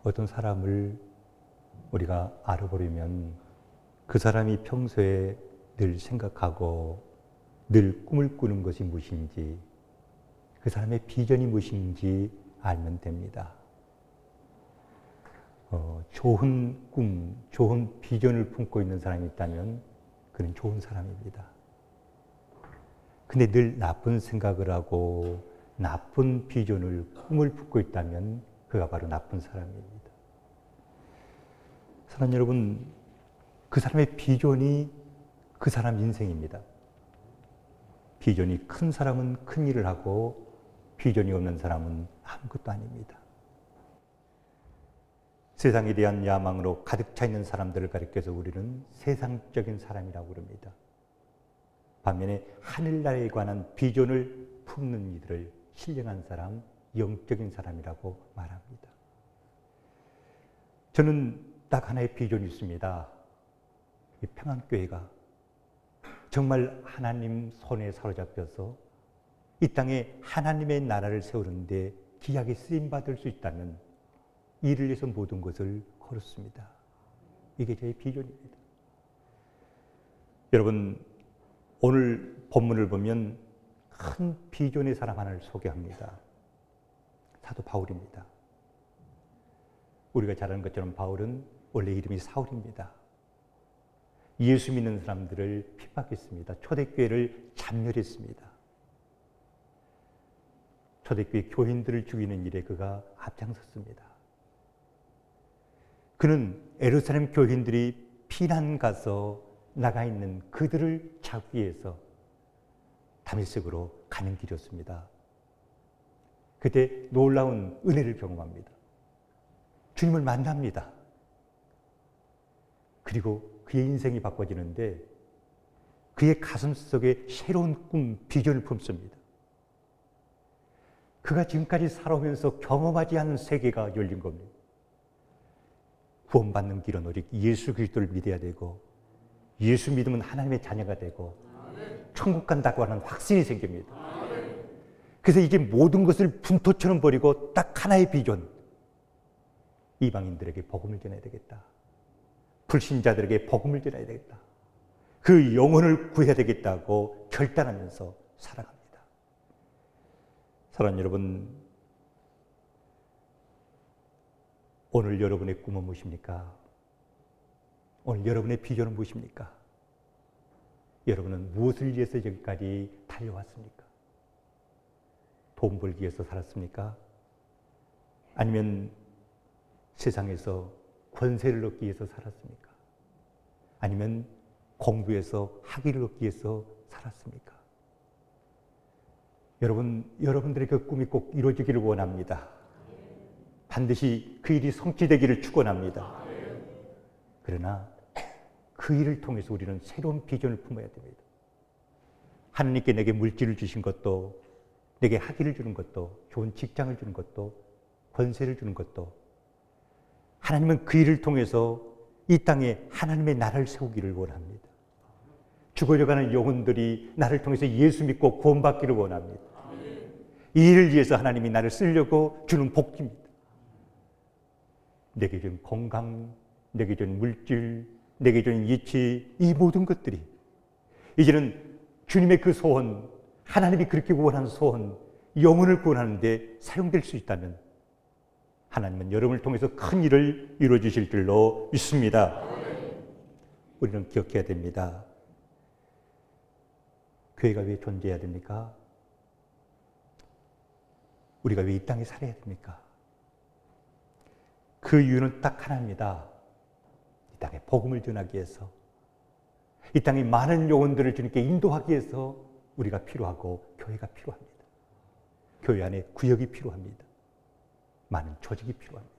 어떤 사람을 우리가 알아보려면 그 사람이 평소에 늘 생각하고 늘 꿈을 꾸는 것이 무엇인지, 그 사람의 비전이 무엇인지 알면 됩니다. 좋은 꿈, 좋은 비전을 품고 있는 사람이 있다면 그는 좋은 사람입니다. 근데 늘 나쁜 생각을 하고 나쁜 비전을, 꿈을 품고 있다면 그가 바로 나쁜 사람입니다. 사랑하는 여러분, 그 사람의 비전이 그 사람 인생입니다. 비전이 큰 사람은 큰 일을 하고 비전이 없는 사람은 아무것도 아닙니다. 세상에 대한 야망으로 가득 차 있는 사람들을 가리켜서 우리는 세상적인 사람이라고 부릅니다. 반면에 하늘나라에 관한 비전을 품는 이들을 신령한 사람, 영적인 사람이라고 말합니다. 저는 딱 하나의 비전이 있습니다. 이 평안교회가 정말 하나님 손에 사로잡혀서 이 땅에 하나님의 나라를 세우는데 귀하게 쓰임받을 수 있다면 이를 위해서 모든 것을 걸었습니다. 이게 저의 비전입니다. 여러분, 오늘 본문을 보면 큰 비전의 사람 하나를 소개합니다. 사도 바울입니다. 우리가 잘 아는 것처럼 바울은 원래 이름이 사울입니다. 예수 믿는 사람들을 핍박했습니다. 초대교회를 잠멸했습니다. 초대교회 교인들을 죽이는 일에 그가 앞장섰습니다. 그는 예루살렘 교인들이 피난 가서 나가 있는 그들을 잡기 위해서 다메섹으로 가는 길이었습니다. 그때 놀라운 은혜를 경험합니다. 주님을 만납니다. 그리고 그의 인생이 바꿔지는데 그의 가슴 속에 새로운 꿈, 비전을 품습니다. 그가 지금까지 살아오면서 경험하지 않은 세계가 열린 겁니다. 구원받는 길은 오직 예수 그리스도를 믿어야 되고 예수 믿으면 하나님의 자녀가 되고 천국 간다고 하는 확신이 생깁니다. 그래서 이제 모든 것을 분토처럼 버리고 딱 하나의 비전, 이방인들에게 복음을 전해야 되겠다. 불신자들에게 복음을 전해야 되겠다. 그 영혼을 구해야 되겠다고 결단하면서 살아갑니다. 사랑하는 여러분, 오늘 여러분의 꿈은 무엇입니까? 오늘 여러분의 비전은 무엇입니까? 여러분은 무엇을 위해서 여기까지 달려왔습니까? 돈 벌기 위해서 살았습니까? 아니면 세상에서 권세를 얻기 위해서 살았습니까? 아니면 공부해서 학위를 얻기 위해서 살았습니까? 여러분들의 그 꿈이 꼭 이루어지기를 원합니다. 반드시 그 일이 성취되기를 축원합니다. 그러나 그 일을 통해서 우리는 새로운 비전을 품어야 됩니다. 하나님께 내게 물질을 주신 것도, 내게 학위를 주는 것도, 좋은 직장을 주는 것도, 권세를 주는 것도, 하나님은 그 일을 통해서 이 땅에 하나님의 나라를 세우기를 원합니다. 죽어져가는 영혼들이 나를 통해서 예수 믿고 구원받기를 원합니다. 이 일을 위해서 하나님이 나를 쓰려고 주는 복입니다. 내게 준 건강, 내게 준 물질, 내게 준 이치, 이 모든 것들이 이제는 주님의 그 소원, 하나님이 그렇게 원하는 소원, 영혼을 구원하는데 사용될 수 있다면 하나님은 여러분을 통해서 큰 일을 이루어주실 줄로 믿습니다. 우리는 기억해야 됩니다. 교회가 왜 존재해야 됩니까? 우리가 왜 이 땅에 살아야 됩니까? 그 이유는 딱 하나입니다. 이 땅에 복음을 전하기 위해서, 이 땅에 많은 영혼들을 주님께 인도하기 위해서 우리가 필요하고 교회가 필요합니다. 교회 안에 구역이 필요합니다. 많은 조직이 필요합니다.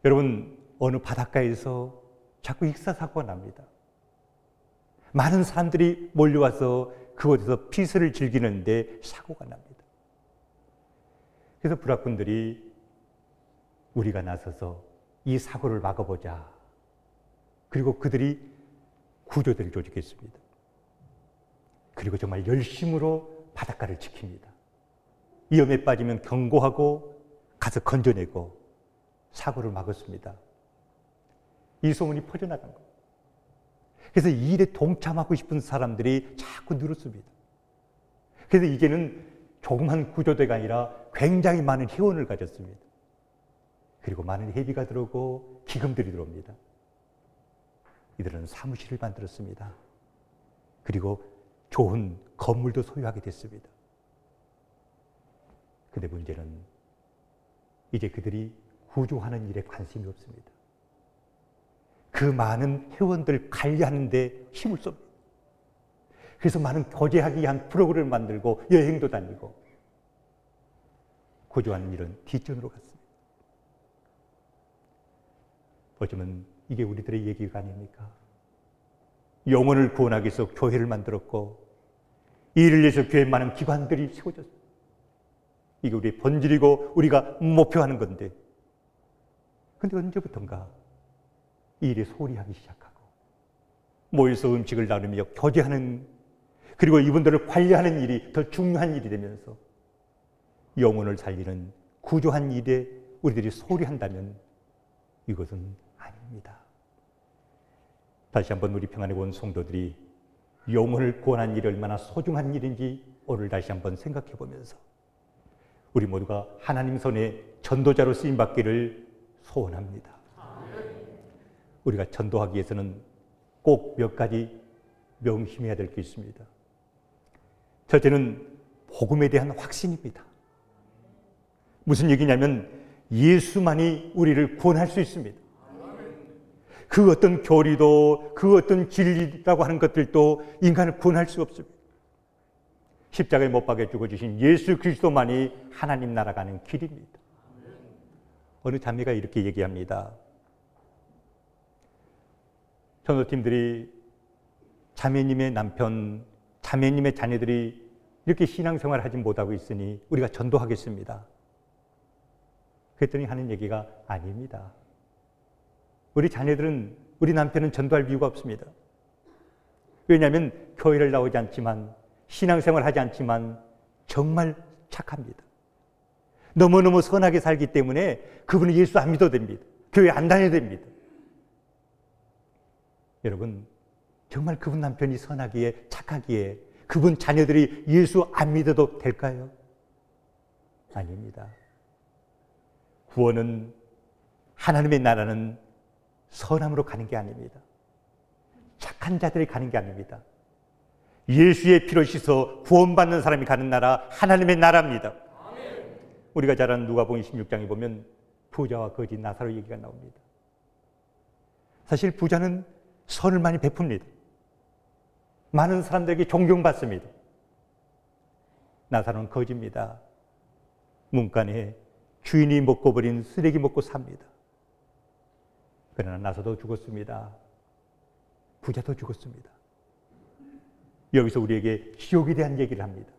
여러분, 어느 바닷가에서 자꾸 익사사고가 납니다. 많은 사람들이 몰려와서 그곳에서 피서를 즐기는데 사고가 납니다. 그래서 불학군들이 우리가 나서서 이 사고를 막아보자. 그리고 그들이 구조대를 조직했습니다. 그리고 정말 열심으로 바닷가를 지킵니다. 위험에 빠지면 경고하고 가서 건져내고, 사고를 막았습니다. 이 소문이 퍼져나간 거예요. 그래서 이 일에 동참하고 싶은 사람들이 자꾸 늘었습니다. 그래서 이제는 조그만 구조대가 아니라 굉장히 많은 회원을 가졌습니다. 그리고 많은 회비가 들어오고 기금들이 들어옵니다. 이들은 사무실을 만들었습니다. 그리고 좋은 건물도 소유하게 됐습니다. 근데 문제는 이제 그들이 구조하는 일에 관심이 없습니다. 그 많은 회원들 관리하는 데 힘을 쏩니다. 그래서 많은 교제하기 위한 프로그램을 만들고 여행도 다니고 구조하는 일은 뒷전으로 갔습니다. 어쩌면 이게 우리들의 얘기가 아닙니까? 영혼을 구원하기 위해서 교회를 만들었고 이 일을 위해서 교회에 많은 기관들이 세워졌습니다. 이게 우리의 본질이고 우리가 목표하는 건데, 근데 언제부턴가 이 일에 소홀히 하기 시작하고 모여서 음식을 나누며 교제하는, 그리고 이분들을 관리하는 일이 더 중요한 일이 되면서 영혼을 살리는 구조한 일에 우리들이 소홀히 한다면 이것은 아닙니다. 다시 한번 우리 평안에 온 성도들이 영혼을 구원하는 일이 얼마나 소중한 일인지 오늘 다시 한번 생각해 보면서 우리 모두가 하나님 손에 전도자로 쓰임받기를 소원합니다. 우리가 전도하기 위해서는 꼭 몇 가지 명심해야 될 게 있습니다. 첫째는 복음에 대한 확신입니다. 무슨 얘기냐면 예수만이 우리를 구원할 수 있습니다. 그 어떤 교리도 그 어떤 진리라고 하는 것들도 인간을 구원할 수 없습니다. 십자가에 못 박혀 죽어주신 예수 그리스도만이 하나님 나라 가는 길입니다. 어느 자매가 이렇게 얘기합니다. 전도팀들이 자매님의 남편, 자매님의 자녀들이 이렇게 신앙생활을 하지 못하고 있으니 우리가 전도하겠습니다. 그랬더니 하는 얘기가 아닙니다. 우리 자녀들은, 우리 남편은 전도할 이유가 없습니다. 왜냐하면 교회를 나오지 않지만, 신앙생활을 하지 않지만 정말 착합니다. 너무너무 선하게 살기 때문에 그분은 예수 안 믿어도 됩니다. 교회 안 다녀도 됩니다. 여러분, 정말 그분 남편이 선하기에, 착하기에 그분 자녀들이 예수 안 믿어도 될까요? 아닙니다. 구원은, 하나님의 나라는 선함으로 가는 게 아닙니다. 착한 자들이 가는 게 아닙니다. 예수의 피로 씻어 구원받는 사람이 가는 나라, 하나님의 나라입니다. 아멘. 우리가 잘 아는 누가복음 16장에 보면 부자와 거지 나사로 얘기가 나옵니다. 사실 부자는 선을 많이 베풉니다. 많은 사람들에게 존경받습니다. 나사로는 거지입니다. 문간에 주인이 먹고 버린 쓰레기 먹고 삽니다. 그러나 나사도 죽었습니다. 부자도 죽었습니다. 여기서 우리에게 지옥에 대한 얘기를 합니다.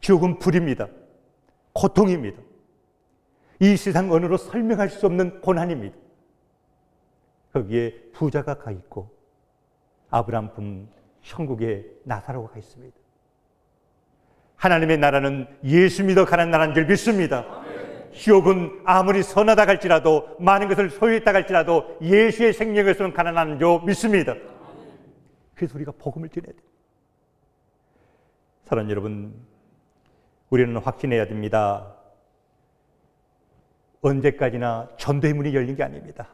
지옥은 불입니다. 고통입니다. 이 세상 언어로 설명할 수 없는 고난입니다. 거기에 부자가 가 있고 아브라함 품 천국에 나사로가 가 있습니다. 하나님의 나라는 예수 믿어 가는 나라인 줄 믿습니다. 지옥은 아무리 선하다 할지라도, 많은 것을 소유했다 할지라도 예수의 생명에서는 가난한 줄 믿습니다. 그래서 우리가 복음을 전해야 돼요. 사랑하는 여러분, 우리는 확신해야 됩니다. 언제까지나 전도의 문이 열린 게 아닙니다.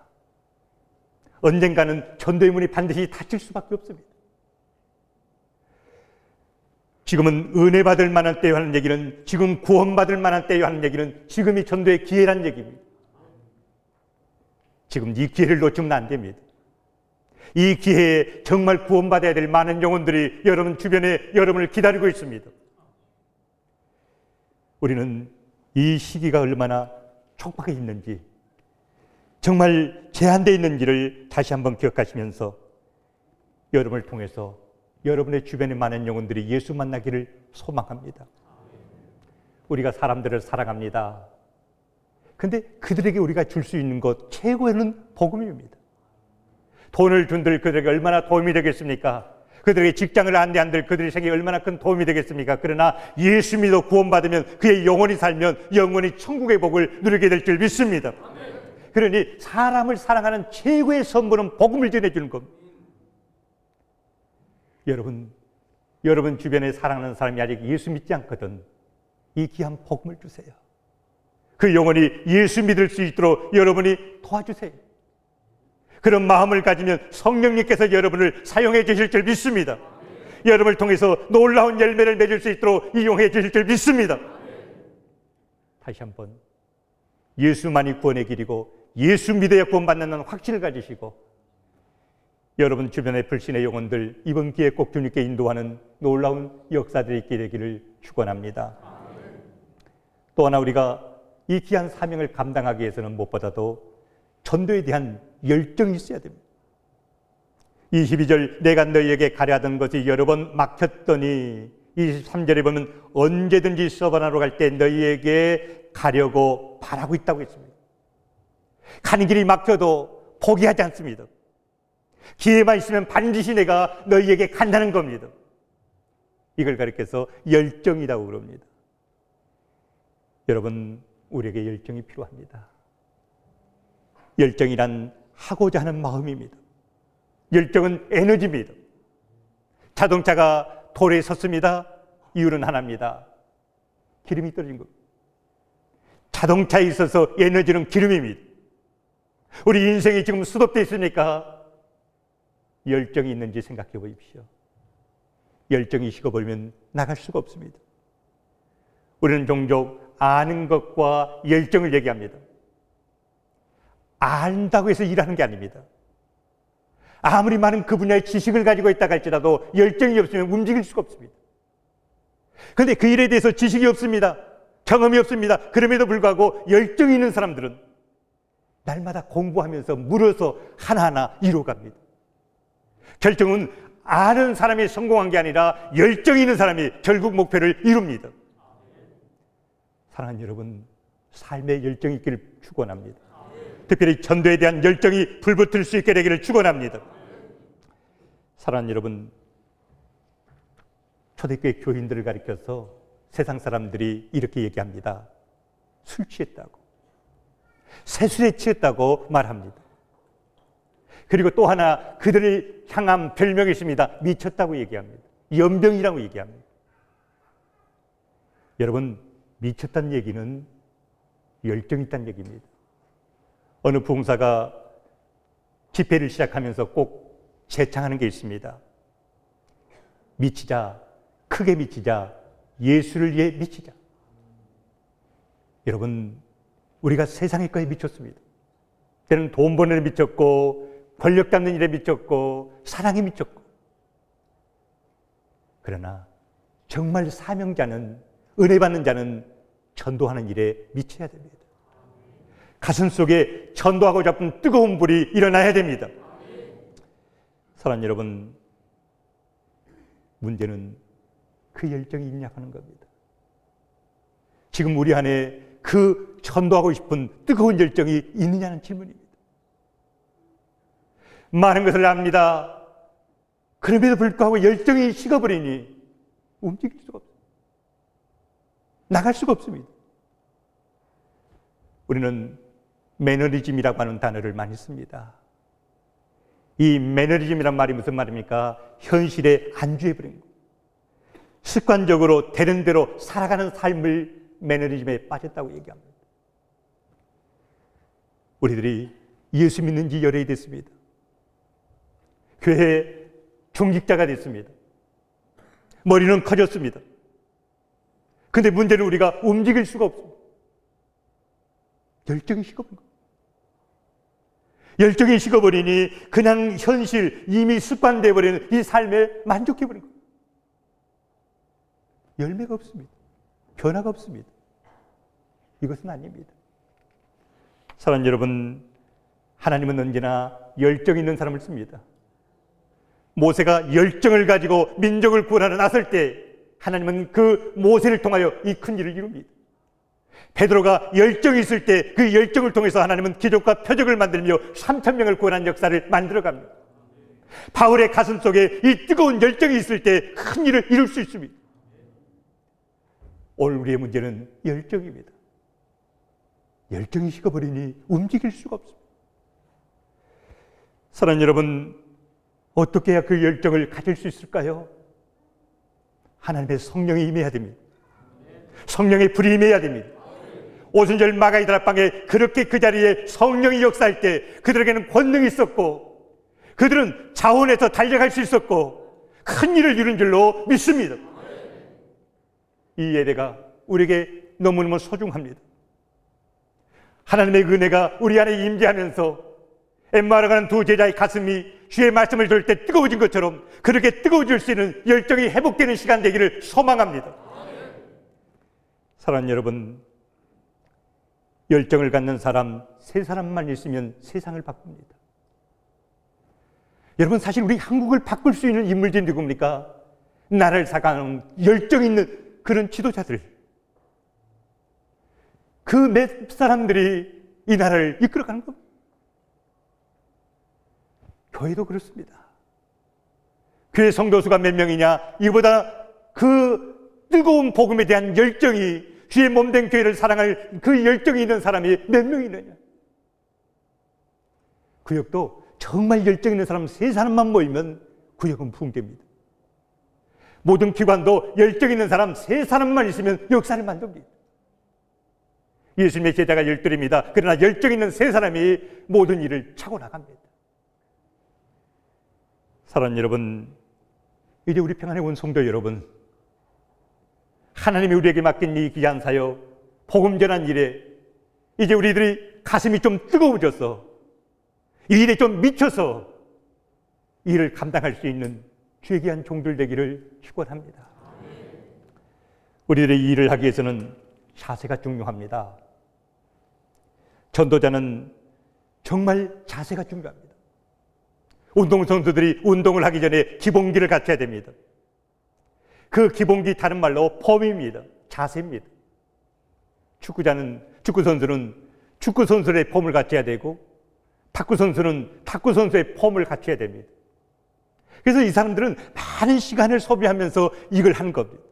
언젠가는 전도의 문이 반드시 닫힐 수밖에 없습니다. 지금은 은혜 받을 만한 때요 하는 얘기는, 지금 구원받을 만한 때요 하는 얘기는 지금이 전도의 기회란 얘기입니다. 지금 이 기회를 놓치면 안 됩니다. 이 기회에 정말 구원받아야 될 많은 영혼들이 여러분 주변에 여러분을 기다리고 있습니다. 우리는 이 시기가 얼마나 촉박해 있는지, 정말 제한되어 있는지를 다시 한번 기억하시면서 여러분을 통해서 여러분의 주변에 많은 영혼들이 예수 만나기를 소망합니다. 우리가 사람들을 사랑합니다. 근데 그들에게 우리가 줄 수 있는 것 최고에는 복음입니다. 돈을 준들 그들에게 얼마나 도움이 되겠습니까? 그들에게 직장을 안내한들 그들의 생애에 얼마나 큰 도움이 되겠습니까? 그러나 예수 믿어 구원받으면, 그의 영혼이 살면 영원히 천국의 복을 누리게 될 줄 믿습니다. 그러니 사람을 사랑하는 최고의 선물은 복음을 전해주는 겁니다. 여러분 주변에 사랑하는 사람이 아직 예수 믿지 않거든 이 귀한 복음을 주세요. 그 영혼이 예수 믿을 수 있도록 여러분이 도와주세요. 그런 마음을 가지면 성령님께서 여러분을 사용해 주실 줄 믿습니다. 여러분을 통해서 놀라운 열매를 맺을 수 있도록 이용해 주실 줄 믿습니다. 다시 한번 예수만이 구원의 길이고 예수 믿어야 구원받는다는 확신을 가지시고 여러분 주변의 불신의 영혼들 이번 기회에 꼭 주님께 인도하는 놀라운 역사들이 있게 되기를 축원합니다. 또 하나 우리가 이 귀한 사명을 감당하기 위해서는 무엇보다도 전도에 대한 열정이 있어야 됩니다. 22절 내가 너희에게 가려 하던 것이 여러 번 막혔더니 23절에 보면 언제든지 서바나로 갈 때 너희에게 가려고 바라고 있다고 했습니다. 가는 길이 막혀도 포기하지 않습니다. 기회만 있으면 반드시 내가 너희에게 간다는 겁니다. 이걸 가리켜서 열정이라고 그럽니다. 여러분 우리에게 열정이 필요합니다. 열정이란 하고자 하는 마음입니다. 열정은 에너지입니다. 자동차가 도로에 섰습니다. 이유는 하나입니다. 기름이 떨어진 겁니다. 자동차에 있어서 에너지는 기름입니다. 우리 인생이 지금 수독되어 있으니까 열정이 있는지 생각해 보십시오. 열정이 식어버리면 나갈 수가 없습니다. 우리는 종종 아는 것과 열정을 얘기합니다. 안다고 해서 일하는 게 아닙니다. 아무리 많은 그 분야의 지식을 가지고 있다고 할지라도 열정이 없으면 움직일 수가 없습니다. 그런데 그 일에 대해서 지식이 없습니다. 경험이 없습니다. 그럼에도 불구하고 열정이 있는 사람들은 날마다 공부하면서 물어서 하나하나 이루어갑니다. 결정은 아는 사람이 성공한 게 아니라 열정이 있는 사람이 결국 목표를 이룹니다. 사랑하는 여러분, 삶의 열정이 있기를 축원합니다. 특별히 전도에 대한 열정이 불붙을 수 있게 되기를 축원합니다. 사랑하는 여러분, 초대교회 교인들을 가리켜서 세상 사람들이 이렇게 얘기합니다. 술 취했다고, 세술에 취했다고 말합니다. 그리고 또 하나 그들을 향한 별명이 있습니다. 미쳤다고 얘기합니다. 연병이라고 얘기합니다. 여러분, 미쳤다는 얘기는 열정이 있다는 얘기입니다. 어느 부흥사가 집회를 시작하면서 꼭 제창하는 게 있습니다. 미치자, 크게 미치자, 예수를 위해 미치자. 여러분, 우리가 세상의 거에 미쳤습니다. 때는 돈 버는 일에 미쳤고, 권력 잡는 일에 미쳤고, 사랑에 미쳤고. 그러나 정말 사명자는, 은혜 받는 자는 전도하는 일에 미쳐야 됩니다. 가슴 속에 전도하고 싶은 뜨거운 불이 일어나야 됩니다. 사랑하는 여러분, 문제는 그 열정이 있냐 하는 겁니다. 지금 우리 안에 그 전도하고 싶은 뜨거운 열정이 있느냐는 질문입니다. 많은 것을 압니다. 그럼에도 불구하고 열정이 식어버리니 움직일 수가 없습니다. 나갈 수가 없습니다. 우리는 매너리즘이라고 하는 단어를 많이 씁니다. 이 매너리즘이란 말이 무슨 말입니까? 현실에 안주해버린 것. 습관적으로 되는 대로 살아가는 삶을 매너리즘에 빠졌다고 얘기합니다. 우리들이 예수 믿는 지 열흘이 됐습니다. 교회 중직자가 됐습니다. 머리는 커졌습니다. 그런데 문제는 우리가 움직일 수가 없습니다. 열정이 식어버린 거예요. 열정이 식어버리니 그냥 현실, 이미 습관되어 버리는 이 삶에 만족해버린 거예요. 열매가 없습니다. 변화가 없습니다. 이것은 아닙니다. 사랑하는 여러분, 하나님은 언제나 열정 있는 사람을 씁니다. 모세가 열정을 가지고 민족을 구원하러 나설 때 하나님은 그 모세를 통하여 이 큰 일을 이룹니다. 베드로가 열정이 있을 때 그 열정을 통해서 하나님은 기적과 표적을 만들며 3,000명을 구원한 역사를 만들어갑니다. 바울의 가슴 속에 이 뜨거운 열정이 있을 때 큰 일을 이룰 수 있습니다. 오늘 우리의 문제는 열정입니다. 열정이 식어버리니 움직일 수가 없습니다. 사랑하는 여러분, 어떻게 해야 그 열정을 가질 수 있을까요? 하나님의 성령이 임해야 됩니다. 성령의 불이 임해야 됩니다. 오순절 마가의 다락방에 그렇게 그 자리에 성령이 역사할 때 그들에게는 권능이 있었고 그들은 자원해서 달려갈 수 있었고 큰 일을 이룬 줄로 믿습니다. 이 예배가 우리에게 너무너무 소중합니다. 하나님의 은혜가 우리 안에 임재하면서 엠마오로 가는 두 제자의 가슴이 주의 말씀을 들을 때 뜨거워진 것처럼 그렇게 뜨거워질 수 있는 열정이 회복되는 시간 되기를 소망합니다. 사랑하는 여러분, 열정을 갖는 사람 세 사람만 있으면 세상을 바꿉니다. 여러분, 사실 우리 한국을 바꿀 수 있는 인물들이 누굽니까? 나라를 살아가는 열정 있는 그런 지도자들, 그 몇 사람들이 이 나라를 이끌어가는 겁니다. 교회도 그렇습니다. 교회 성도수가 몇 명이냐? 이보다 그 뜨거운 복음에 대한 열정이, 주의 몸된 교회를 사랑할 그 열정이 있는 사람이 몇 명이 있느냐? 구역도 정말 열정 있는 사람 세 사람만 모이면 구역은 부흥됩니다. 모든 기관도 열정 있는 사람 세 사람만 있으면 역사를 만듭니다. 예수님의 제자가 12입니다. 그러나 열정 있는 세 사람이 모든 일을 차고 나갑니다. 사랑하는 여러분, 이제 우리 평안의 온 성도 여러분, 하나님이 우리에게 맡긴 이 귀한 사역, 복음 전한 일에 이제 우리들이 가슴이 좀 뜨거워져서 이 일에 좀 미쳐서 일을 감당할 수 있는 주의 귀한 종들 되기를 축원합니다. 우리들의 이 일을 하기 위해서는 자세가 중요합니다. 전도자는 정말 자세가 중요합니다. 운동선수들이 운동을 하기 전에 기본기를 갖춰야 됩니다. 그 기본기 다른 말로 폼입니다. 자세입니다. 축구선수는 축구선수의 폼을 갖춰야 되고 탁구선수는 탁구선수의 폼을 갖춰야 됩니다. 그래서 이 사람들은 많은 시간을 소비하면서 이걸 하는 겁니다.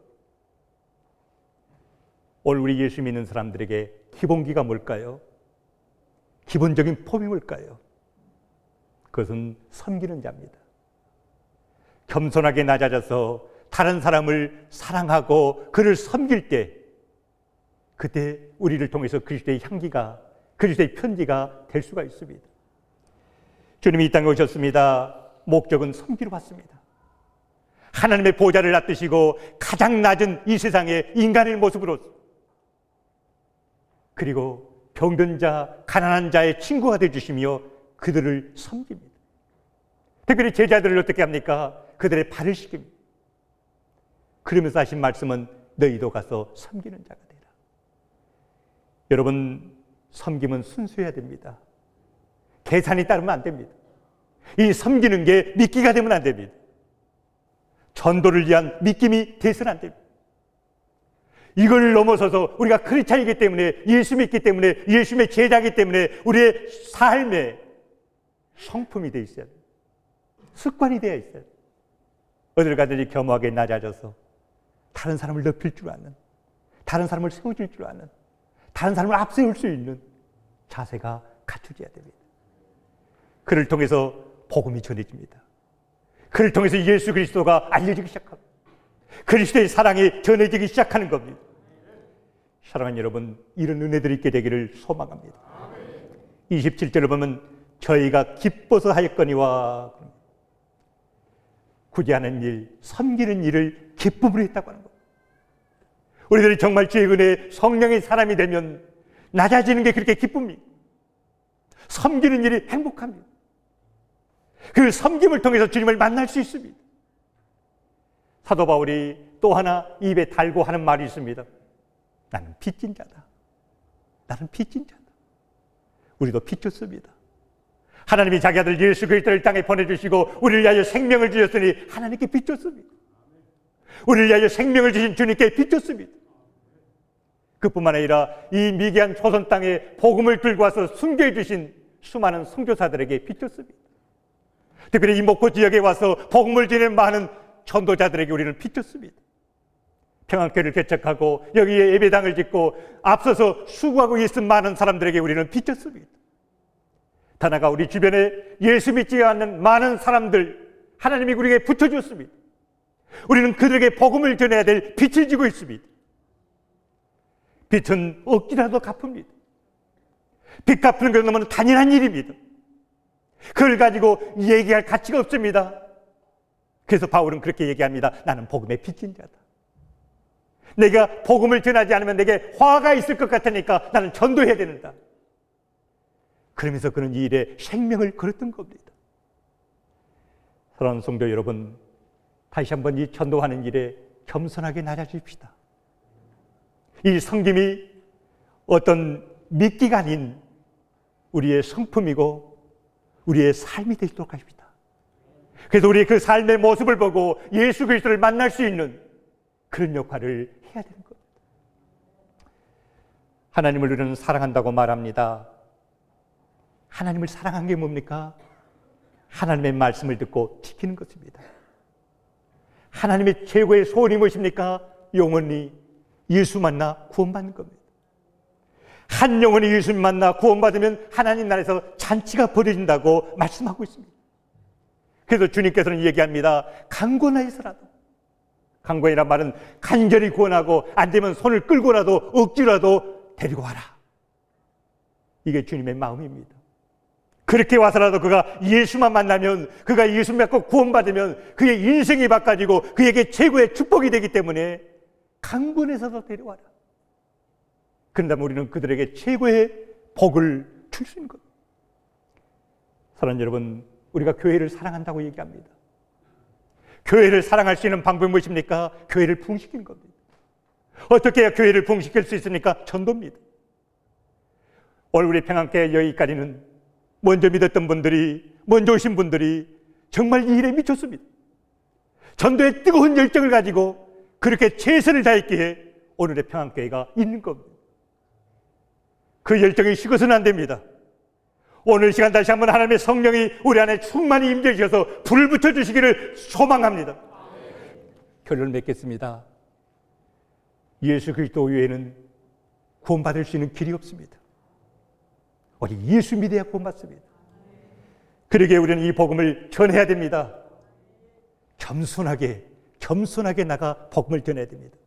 오늘 우리 예수 믿는 사람들에게 기본기가 뭘까요? 기본적인 폼이 뭘까요? 그것은 섬기는 자입니다. 겸손하게 낮아져서 다른 사람을 사랑하고 그를 섬길 때, 그때 우리를 통해서 그리스도의 향기가, 그리스도의 편지가 될 수가 있습니다. 주님이 이 땅에 오셨습니다. 목적은 섬기러 왔습니다. 하나님의 보좌를 놔두시고 가장 낮은 이 세상에 인간의 모습으로, 그리고 병든 자, 가난한 자의 친구가 되어주시며 그들을 섬깁니다. 특별히 제자들을 어떻게 합니까? 그들의 발을 씻깁니다. 그러면서 하신 말씀은 너희도 가서 섬기는 자가 되라. 여러분, 섬김은 순수해야 됩니다. 계산이 따르면 안 됩니다. 이 섬기는 게 미끼가 되면 안 됩니다. 전도를 위한 믿음이 돼서는 안 됩니다. 이걸 넘어서서 우리가 크리스찬이기 때문에, 예수 믿기 때문에, 예수님의 제자이기 때문에 우리의 삶에 성품이 되어 있어야 됩니다. 습관이 되어 있어야 됩니다. 어딜 가든지 겸허하게 낮아져서 다른 사람을 높일 줄 아는, 다른 사람을 세워줄 줄 아는, 다른 사람을 앞세울 수 있는 자세가 갖춰져야 됩니다. 그를 통해서 복음이 전해집니다. 그를 통해서 예수 그리스도가 알려지기 시작합니다. 그리스도의 사랑이 전해지기 시작하는 겁니다. 사랑하는 여러분, 이런 은혜들이 있게 되기를 소망합니다. 27절을 보면 저희가 기뻐서 하였거니와, 구제하는 일, 섬기는 일을 기쁨으로 했다고 하는 겁니다. 우리들이 정말 주의 은혜에 성령의 사람이 되면 낮아지는 게 그렇게 기쁩니다. 섬기는 일이 행복합니다. 그 섬김을 통해서 주님을 만날 수 있습니다. 사도 바울이 또 하나 입에 달고 하는 말이 있습니다. 나는 빚진 자다. 나는 빚진 자다. 우리도 빚졌습니다. 하나님이 자기 아들 예수 그리스도를 땅에 보내주시고 우리를 위하여 생명을 주셨으니 하나님께 빚졌습니다. 우리를 위하여 생명을 주신 주님께 빚졌습니다. 그뿐만 아니라 이 미개한 조선 땅에 복음을 들고 와서 순교해 주신 수많은 선교사들에게 빚졌습니다. 특별히 이 목포 지역에 와서 복음을 전하는 많은 전도자들에게 우리는 빚졌습니다. 평안교회를 개척하고 여기에 예배당을 짓고 앞서서 수고하고 있은 많은 사람들에게 우리는 비쳤습니다. 다나가 우리 주변에 예수 믿지 않는 많은 사람들 하나님이 우리에게 붙여주었습니다. 우리는 그들에게 복음을 전해야 될 빛을 지고 있습니다. 빛은 억지라도 갚습니다. 빚 갚는 것은 너무 당연한 일입니다. 그걸 가지고 얘기할 가치가 없습니다. 그래서 바울은 그렇게 얘기합니다. 나는 복음의 빚진 자다. 내가 복음을 전하지 않으면 내게 화가 있을 것 같으니까 나는 전도해야 되는다. 그러면서 그는 이 일에 생명을 걸었던 겁니다. 사랑하는 성도 여러분, 다시 한번 이 전도하는 일에 겸손하게 나아집시다. 이 섬김이 어떤 미끼가 아닌 우리의 성품이고 우리의 삶이 되도록 하십니다. 그래서 우리의 그 삶의 모습을 보고 예수 그리스도를 만날 수 있는 그런 역할을 해야 되는 겁니다. 하나님을 우리는 사랑한다고 말합니다. 하나님을 사랑한 게 뭡니까? 하나님의 말씀을 듣고 지키는 것입니다. 하나님의 최고의 소원이 무엇입니까? 영원히 예수 만나 구원받는 겁니다. 한 영혼이 예수 만나 구원받으면 하나님 나라에서 잔치가 벌어진다고 말씀하고 있습니다. 그래서 주님께서는 얘기합니다. 강권하여서라도, 강권이란 말은 간절히 구원하고 안 되면 손을 끌고라도 억지로라도 데리고 와라. 이게 주님의 마음입니다. 그렇게 와서라도 그가 예수만 만나면, 그가 예수 믿고 구원받으면 그의 인생이 바꿔지고 그에게 최고의 축복이 되기 때문에 강권해서도 데려와라. 그런다면 우리는 그들에게 최고의 복을 줄 수 있는 겁니다. 사랑하는 여러분, 우리가 교회를 사랑한다고 얘기합니다. 교회를 사랑할 수 있는 방법이 무엇입니까? 교회를 부흥시키는 겁니다. 어떻게 해야 교회를 부흥시킬 수 있습니까? 전도입니다. 오늘 우리 평안교회 여기까지는 먼저 믿었던 분들이, 먼저 오신 분들이 정말 이 일에 미쳤습니다. 전도의 뜨거운 열정을 가지고 그렇게 최선을 다했기에 오늘의 평안교회가 있는 겁니다. 그 열정이 식어서는 안 됩니다. 오늘 시간 다시 한번 하나님의 성령이 우리 안에 충만히 임재 주셔서 불을 붙여주시기를 소망합니다. 결론을 맺겠습니다. 예수 그리스도 외에는 구원받을 수 있는 길이 없습니다. 우리 예수 믿어야 구원받습니다. 그러기에 우리는 이 복음을 전해야 됩니다. 겸손하게 나가 복음을 전해야 됩니다.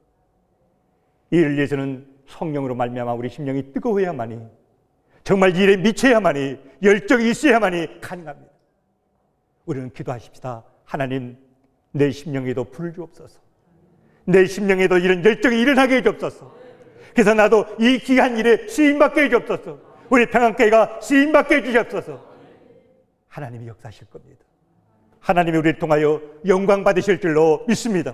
이 일을 위해서는 성령으로 말미암아 우리 심령이 뜨거워야만이, 정말 이 일에 미쳐야만이, 열정이 있어야만이 가능합니다. 우리는 기도하십시다. 하나님, 내 심령에도 불을 주옵소서. 내 심령에도 이런 열정이 일어나게 해주옵소서. 그래서 나도 이 귀한 일에 쓰임받게 해주옵소서. 우리 평안교회가 쓰임받게 해주시옵소서. 하나님이 역사하실 겁니다. 하나님이 우리를 통하여 영광 받으실 줄로 믿습니다.